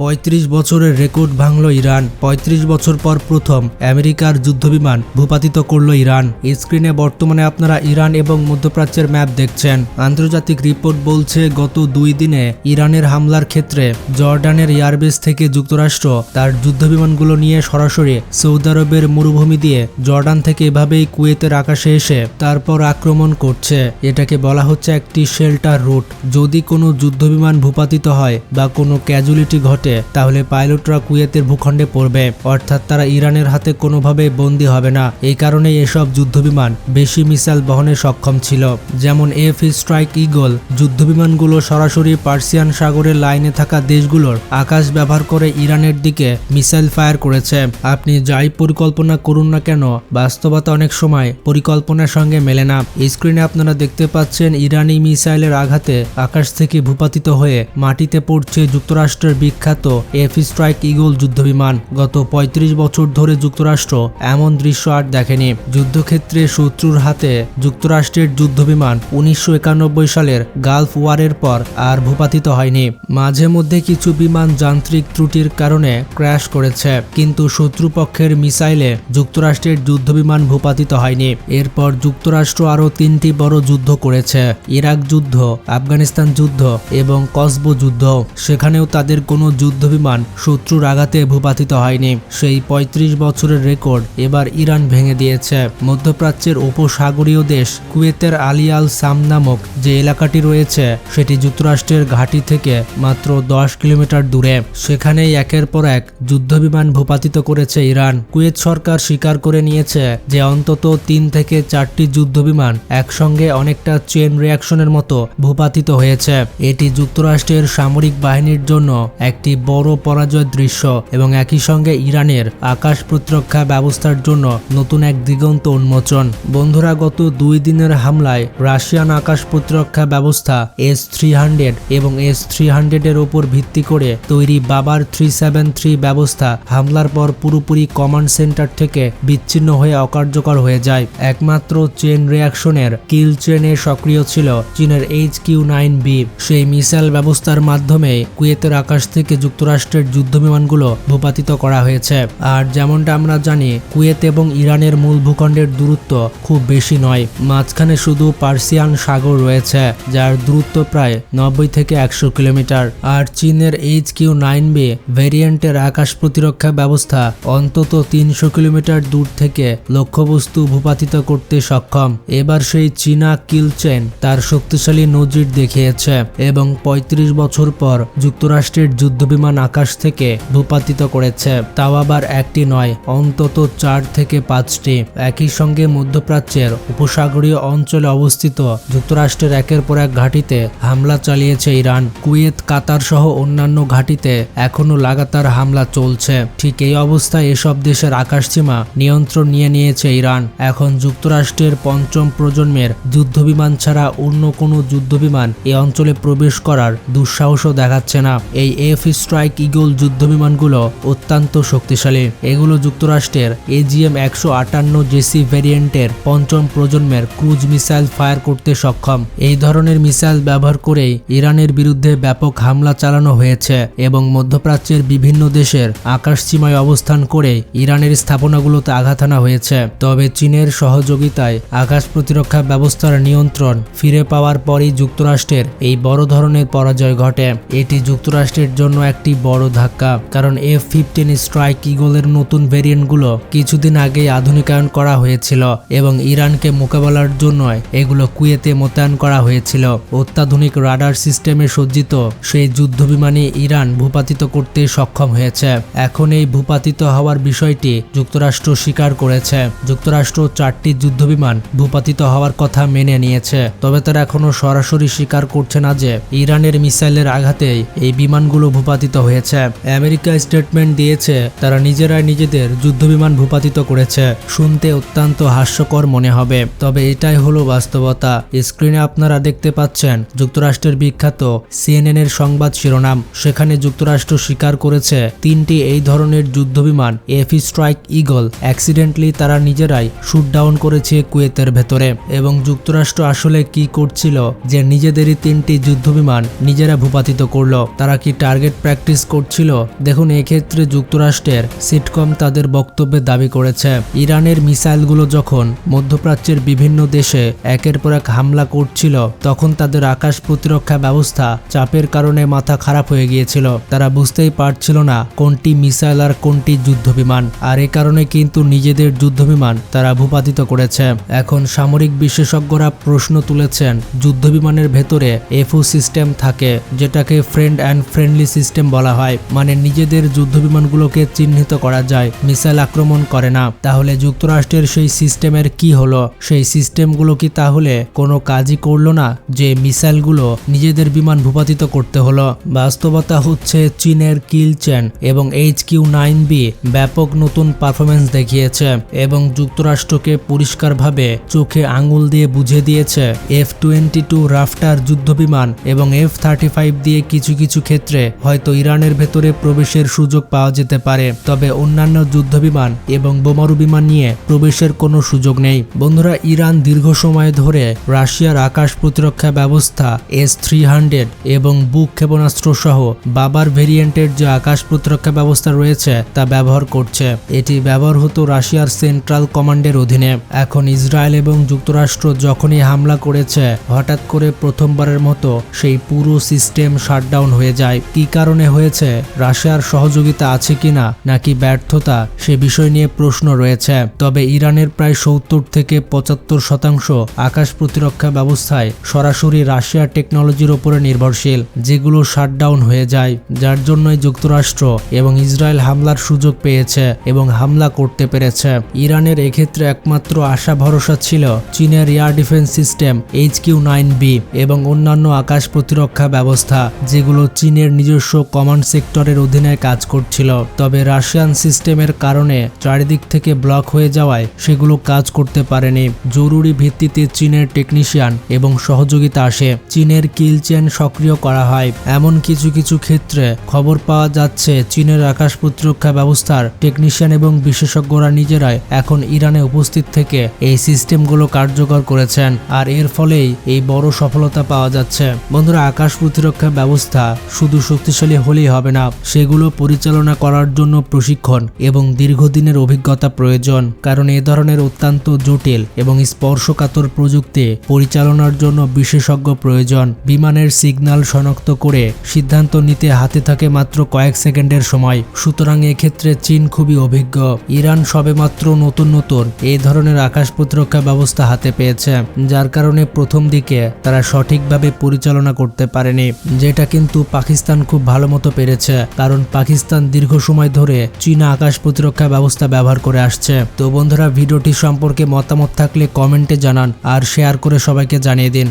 ৩৫ বছরের রেকর্ড ভাঙল ইরান। ৩৫ বছর পর প্রথম আমেরিকার যুদ্ধবিমান ভূপাতিত করল ইরান। স্ক্রিনে বর্তমানে আপনারা ইরান এবং মধ্যপ্রাচ্যের ম্যাপ দেখছেন। আন্তর্জাতিক রিপোর্ট বলছে গত 2 দিনে ইরানের হামলার ক্ষেত্রে জর্ডানের এয়ারবেস থেকে যুক্তরাষ্ট্র তার যুদ্ধবিমানগুলো নিয়ে সরাসরি সৌদি আরবের মরুভূমি দিয়ে জর্ডান থেকে এভাবেই কুয়েতের আকাশে এসে তারপর আক্রমণ করছে। এটাকে বলা হচ্ছে একটি শেল্টার রুট। যদি কোনো যুদ্ধবিমান ভূপাতিত হয় বা কোনো ক্যাজুয়ালিটি ঘটে তাহলে পাইলটরা কুয়েতের ভূখণ্ডে পড়বে, অর্থাৎ তারা ইরানের হাতে কোনোভাবে বন্দী হবে না। এই কারণেই এসব যুদ্ধবিমান বেশি মিসাইল বহনে সক্ষম ছিল। যেমন এফ স্ট্রাইক ইগল যুদ্ধবিমানগুলো সরাসরি পার্সিয়ান সাগরের লাইনে থাকা দেশগুলোর আকাশ ব্যবহার করে ইরানের দিকে মিসাইল ফায়ার করেছে। আপনি যাই পরিকল্পনা করুন না কেন, বাস্তবতা অনেক সময় পরিকল্পনার সঙ্গে মেলে না। স্ক্রিনে আপনারা দেখতে পাচ্ছেন ইরানি মিসাইলের আঘাতে আকাশ থেকে ভূপাতিত হয়ে মাটিতে পড়ছে যুক্তরাষ্ট্রের বিখ্যাত এফ স্ট্রাইক ইগল যুদ্ধবিমান। গত ৩৫ বছর ধরে যুক্তরাষ্ট্র এমন দৃশ্য আর দেখেনি। যুদ্ধক্ষেত্রে শত্রুর হাতে যুক্তরাষ্ট্রের যুদ্ধবিমান ১৯৯১ সালের গালফ ওয়ারের পর আর ভূপাতিত হয়নি। মাঝে মধ্যে কিছু বিমান যান্ত্রিক ত্রুটির কারণে ক্র্যাশ করেছে, কিন্তু শত্রুপক্ষের মিসাইলে যুক্তরাষ্ট্রের যুদ্ধবিমান ভূপাতিত হয়নি। এরপর যুক্তরাষ্ট্র আরও 3টি বড় যুদ্ধ করেছে: ইরাক যুদ্ধ, আফগানিস্তান যুদ্ধ এবং কসবো যুদ্ধ। সেখানেও তাদের কোনো যুদ্ধবিমান শত্রুর আঘাতে ভূপাতিত হয়নি। সেই ৩৫ বছরের রেকর্ড এবার ইরান ভেঙে দিয়েছে। মধ্যপ্রাচ্যের উপসাগরীয় দেশ কুয়েতের আলী আল সাম নামক যে এলাকাটি রয়েছে সেটি যুক্তরাষ্ট্রের ঘাঁটি থেকে মাত্র 10 কিলোমিটার দূরে। সেখানেই একের পর এক যুদ্ধবিমান ভূপাতিত করেছে ইরান। কুয়েত সরকার স্বীকার করে নিয়েছে যে অন্তত 3 থেকে 4টি যুদ্ধবিমান একসঙ্গে অনেকটা চেন রিয়াকশনের মতো ভূপাতিত হয়েছে। এটি যুক্তরাষ্ট্রের সামরিক বাহিনীর জন্য একটি বড় পরাজয়ের দৃশ্য এবং একই সঙ্গে ইরানের আকাশ প্রতিরক্ষা ব্যবস্থার জন্য নতুন এক দিগন্ত উন্মোচন। বন্ধুরা, গত 2 দিনের হামলায় রাশিয়ান আকাশ প্রতিরক্ষা ব্যবস্থা S-300 এবং S-300 এর উপর ভিত্তি করে তৈরি বাবার 373 ব্যবস্থা হামলার পর পুরোপুরি কমান্ড সেন্টার থেকে বিচ্ছিন্ন হয়ে অকার্যকর হয়ে যায়। একমাত্র চেন রিয়াকশনের কিল চেনে সক্রিয় ছিল চীনের HQ-9B। সেই মিসাইল ব্যবস্থার মাধ্যমে কুয়েতের আকাশ থেকে যুক্তরাষ্ট্রের যুদ্ধবিমানগুলো ভূপাতিত করা হয়েছে। আর যেমনটা আমরা জানি, কুয়েত এবং ইরানের মূল ভূখণ্ডের দূরত্ব খুব বেশি নয়। মাঝখানে শুধু পার্সিয়ান সাগর রয়েছে, যার দূরত্ব প্রায় 90 থেকে 100 কিলোমিটার। আর চীনের HQ-9B ভেরিয়েন্টের আকাশ প্রতিরক্ষা ব্যবস্থা অন্তত 300 কিলোমিটার দূর থেকে লক্ষ্যবস্তু ভূপাতিত করতে সক্ষম। এবার সেই চীনা কিল চেন তার শক্তিশালী নজির দেখিয়েছে এবং ৩৫ বছর পর যুক্তরাষ্ট্রের যুদ্ধবিমান আকাশ থেকে ভূপাতিত করেছে। তাও আবার একটি নয়, অন্তত 4 থেকে 5টি। একই সঙ্গে মধ্যপ্রাচ্যের উপসাগরীয় অঞ্চলে অবস্থিত যুক্তরাষ্ট্রের একের পর এক ঘাঁটিতে হামলা চালিয়েছে ইরান। কুয়েত, কাতার সহ অন্যান্য ঘাঁটিতে এখনো লাগাতার হামলা চলছে। ঠিক এই অবস্থায় এসব দেশের আকাশসীমা নিয়ন্ত্রণ নিয়ে নিয়েছে ইরান। এখন যুক্তরাষ্ট্রের 5ম প্রজন্মের যুদ্ধবিমান ছাড়া অন্য কোনো যুদ্ধবিমান এই অঞ্চলে প্রবেশ করার দুঃসাহসও দেখাচ্ছে না। এই এফ স্ট্রাইক ইগল যুদ্ধবিমানগুলো অত্যন্ত শক্তিশালী। এগুলো যুক্তরাষ্ট্রের AGM-158JC ভ্যারিয়েন্টের 5ম প্রজন্মের ক্রুজ মিসাইল ফায়ার করতে সক্ষম। এই ধরনের মিসাইল ব্যবহার করেই ইরানের বিরুদ্ধে ব্যাপক হামলা চালানো হয়েছে এবং মধ্যপ্রাচ্যের বিভিন্ন দেশের আকাশসীমায় অবস্থান করে ইরানের স্থাপনাগুলোতে আঘাত আনা হয়েছে। তবে চীনের সহযোগিতায় আকাশ প্রতিরক্ষা ব্যবস্থার নিয়ন্ত্রণ ফিরে পাওয়ার পরই যুক্তরাষ্ট্রের এই বড় ধরনের পরাজয় ঘটে। এটি যুক্তরাষ্ট্রের জন্য একটি বড় ধাক্কা, কারণ F-15 স্ট্রাইক ইগলের নতুন ভেরিয়েন্টগুলো কিছুদিন আগেই আধুনিকায়ন করা হয়েছিল এবং ইরানকে মোকাবেলার জন্য এগুলো কুয়েতে মোতায়েন করা হয়েছিল। অত্যাধুনিক রাডার সিস্টেমে সজ্জিত সেই যুদ্ধবিমানে ইরান ভূপাতিত করতে সক্ষম হয়েছে। এখন এই ভূপাতিত হওয়ার বিষয়টি যুক্তরাষ্ট্র স্বীকার করেছে। যুক্তরাষ্ট্র 4টি যুদ্ধবিমান ভূপাতিত হওয়ার কথা মেনে নিয়েছে, তবে তারা এখনো সরাসরি স্বীকার করছে না যে ইরানের মিসাইলের আঘাতেই এই বিমানগুলো ভূপাতিত হয়েছে। আমেরিকা স্টেটমেন্ট দিয়েছে তারা নিজেরাই নিজেদের যুদ্ধবিমান ভূপাতিত করেছে। শুনতে অত্যন্ত হাস্যকর মনে হবে, তবে এটাই হলো বাস্তবতা। স্ক্রিনে আপনারা দেখতে পাচ্ছেন যুক্তরাষ্ট্রের বিখ্যাত CNN এর সংবাদ শিরোনাম। সেখানে যুক্তরাষ্ট্র স্বীকার করেছে 3টি এই ধরনের যুদ্ধবিমান এফ স্ট্রাইক ইগল অ্যাক্সিডেন্টলি তারা নিজেরাই শুট ডাউন করেছে কুয়েতের ভেতরে। এবং যুক্তরাষ্ট্র আসলে কি করছিল যে নিজেদেরই 3টি যুদ্ধবিমান নিজেরা ভূপাতিত করলো? তারা কি টার্গেট প্র্যাকটিস করছিল। দেখুন, এক্ষেত্রে যুক্তরাষ্ট্রের সিটকম তাদের বক্তব্যে দাবি করেছে ইরানের মিসাইলগুলো যখন মধ্যপ্রাচ্যের বিভিন্ন দেশে একের পর এক হামলা করছিল তখন তাদের আকাশ প্রতিরক্ষা ব্যবস্থা চাপের কারণে মাথা খারাপ হয়ে গিয়েছিল। তারা বুঝতেই পারছিল না কোনটি মিসাইল আর কোনটি যুদ্ধবিমান, আর এ কারণে কিন্তু নিজেদের যুদ্ধবিমান তারা ভূপাতিত করেছে। এখন সামরিক বিশেষজ্ঞরা প্রশ্ন তুলেছেন, যুদ্ধবিমানের ভেতরে এফও সিস্টেম থাকে, যেটাকে ফ্রেন্ড অ্যান্ড ফ্রেন্ডলি সিস্টেম বলা হয়, মানে নিজেদের যুদ্ধবিমানগুলোকে চিহ্নিত করা যায়, মিসাইল আক্রমণ করে না। তাহলে যুক্তরাষ্ট্রের সেই সিস্টেমের কি হলো? সেই সিস্টেমগুলো কি তাহলে কোনো কাজই করলো না যে মিসাইলগুলো নিজেদের বিমান ভূপাতিত করতে হলো? বাস্তবতা হচ্ছে চীনের কিলচেন এবং HQ-9B ব্যাপক নতুন পারফরমেন্স দেখিয়েছে এবং যুক্তরাষ্ট্রকে পরিষ্কারভাবে চোখে আঙুল দিয়ে বুঝিয়ে দিয়েছে F-22 রাফটার যুদ্ধবিমান এবং F-35 দিয়ে কিছু কিছু ক্ষেত্রে হয়তো ইরানের ভেতরে প্রবেশের সুযোগ পাওয়া যেতে পারে, তবে অন্যান্য যুদ্ধবিমান এবং বোমারু বিমান নিয়ে প্রবেশের কোনো সুযোগ নেই। বন্ধুরা, ইরান দীর্ঘ সময় ধরে রাশিয়ার আকাশ প্রতিরক্ষা ব্যবস্থা S-300 এবং বুক ক্ষেপণাস্ত্র সহ বাবার ভেরিয়েন্টের যে আকাশ প্রতিরক্ষা ব্যবস্থা রয়েছে তা ব্যবহার করছে। এটি ব্যবহার হতো রাশিয়ার সেন্ট্রাল কমান্ডের অধীনে। এখন ইসরায়েল এবং যুক্তরাষ্ট্র যখনই হামলা করেছে, হঠাৎ করে প্রথমবারের মতো সেই পুরো সিস্টেম শাটডাউন হয়ে যায়। কি কারণে হয়েছে? রাশিয়ার সহযোগিতা আছে কিনা নাকি ব্যর্থতা, সে বিষয় নিয়ে প্রশ্ন রয়েছে। তবে ইরানের প্রায় 70 থেকে 75% আকাশ প্রতিরক্ষা ব্যবস্থায় সরাসরি রাশিয়ার টেকনোলজির উপরে নির্ভরশীল, যেগুলো শাটডাউন হয়ে যায়, যার জন্যই যুক্তরাষ্ট্র এবং ইসরায়েল হামলার সুযোগ পেয়েছে এবং হামলা করতে পেরেছে। ইরানের এক্ষেত্রে একমাত্র আশা ভরসা ছিল চীনের এয়ার ডিফেন্স সিস্টেম HQ-9B এবং অন্যান্য আকাশ প্রতিরক্ষা ব্যবস্থা, যেগুলো চীনের নিজস্ব কমান্ড সেক্টরের অধীনে কাজ করছিল। তবে রাশিয়ান সিস্টেমের কারণে চারিদিক থেকে ব্লক হয়ে যাওয়ায় সেগুলো কাজ করতে পারেনি। জরুরি ভিত্তিতে চীনের টেকনিশিয়ান এবং সহযোগিতা আসে, চীনের কিল চেন সক্রিয় করা হয়। এমন কিছু কিছু ক্ষেত্রে খবর পাওয়া যাচ্ছে চীনের আকাশ প্রতিরক্ষা ব্যবস্থার টেকনিশিয়ান এবং বিশেষজ্ঞরা নিজেরাই এখন ইরানে উপস্থিত থেকে এই সিস্টেমগুলো কার্যকর করেছেন, আর এর ফলেই এই বড় সফলতা পাওয়া যাচ্ছে। বন্ধুরা, আকাশ প্রতিরক্ষা ব্যবস্থা শুধু শক্তিশালী হলেই হবে না, সেগুলো পরিচালনা করার জন্য প্রশিক্ষণ এবং দীর্ঘদিনের অভিজ্ঞতা প্রয়োজন। কারণ এ ধরনের অত্যন্ত জটিল এবং স্পর্শকাতর প্রযুক্তি পরিচালনার জন্য বিশেষজ্ঞ প্রয়োজন। বিমানের সিগন্যাল শনাক্ত করে সিদ্ধান্ত নিতে হাতে থাকে মাত্র কয়েক সেকেন্ডের সময়। সুতরাং এক্ষেত্রে চীন খুবই অভিজ্ঞ। ইরান সবেমাত্র নতুন নতুন এই ধরনের আকাশ প্রতিরক্ষা ব্যবস্থা হাতে পেয়েছে, যার কারণে প্রথম দিকে তারা সঠিকভাবে পরিচালনা করতে পারেনি, যেটা কিন্তু পাকিস্তান খুব ভালো মতো পেরেছে। কারণ পাকিস্তান দীর্ঘ সময় ধরে চীনা আকাশ প্রতিরক্ষা ব্যবস্থা ব্যবহার করে আসছে। তো বন্ধুরা, ভিডিওটি সম্পর্কে মতামত থাকলে কমেন্টে জানান আর শেয়ার করে সবাইকে জানিয়ে দিন।